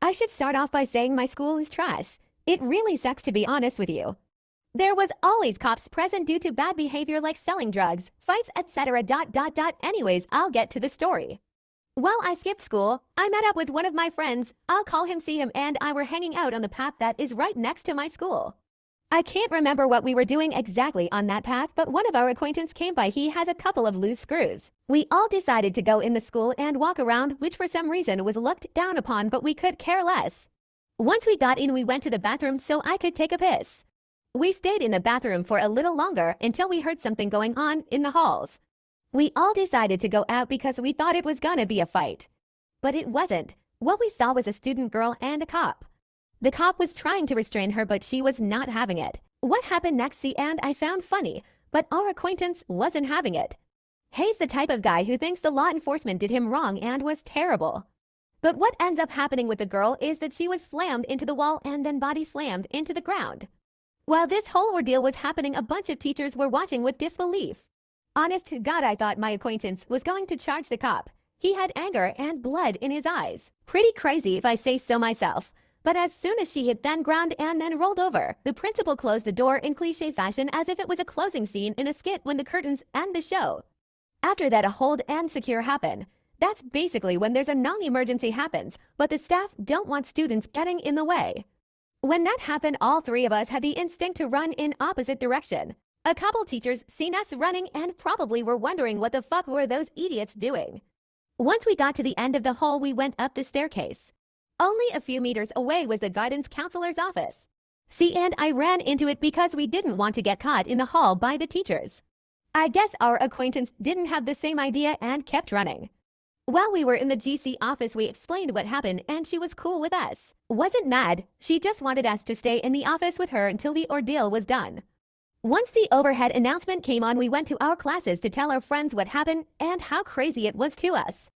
I should start off by saying my school is trash. It really sucks, to be honest with you. There was always cops present due to bad behavior like selling drugs, fights, etc. Anyways, I'll get to the story. While I skipped school, I met up with one of my friends, I'll call him C, him and I were hanging out on the path that is right next to my school. I can't remember what we were doing exactly on that path, but one of our acquaintance came by. He has a couple of loose screws. We all decided to go in the school and walk around, which for some reason was looked down upon, but we could care less. Once we got in, we went to the bathroom so I could take a piss. We stayed in the bathroom for a little longer until we heard something going on in the halls. We all decided to go out because we thought it was gonna be a fight. But it wasn't. What we saw was a student girl and a cop. The cop was trying to restrain her, but she was not having it. What happened next, see, and I found funny, but our acquaintance wasn't having it. He's the type of guy who thinks the law enforcement did him wrong and was terrible. But what ends up happening with the girl is that she was slammed into the wall and then body slammed into the ground. While this whole ordeal was happening, a bunch of teachers were watching with disbelief. Honest to God, I thought my acquaintance was going to charge the cop. He had anger and blood in his eyes. Pretty crazy if I say so myself. But as soon as she hit the ground and then rolled over, the principal closed the door in cliche fashion as if it was a closing scene in a skit when the curtains end the show. After that, a hold and secure happen. That's basically when there's a non-emergency happens, but the staff don't want students getting in the way. When that happened, all three of us had the instinct to run in opposite direction. A couple teachers seen us running and probably were wondering what the fuck were those idiots doing. Once we got to the end of the hall, we went up the staircase. Only a few meters away was the guidance counselor's office. See, and I ran into it because we didn't want to get caught in the hall by the teachers. I guess our acquaintance didn't have the same idea and kept running. While we were in the GC office, we explained what happened and she was cool with us. Wasn't mad, she just wanted us to stay in the office with her until the ordeal was done. Once the overhead announcement came on, we went to our classes to tell our friends what happened and how crazy it was to us.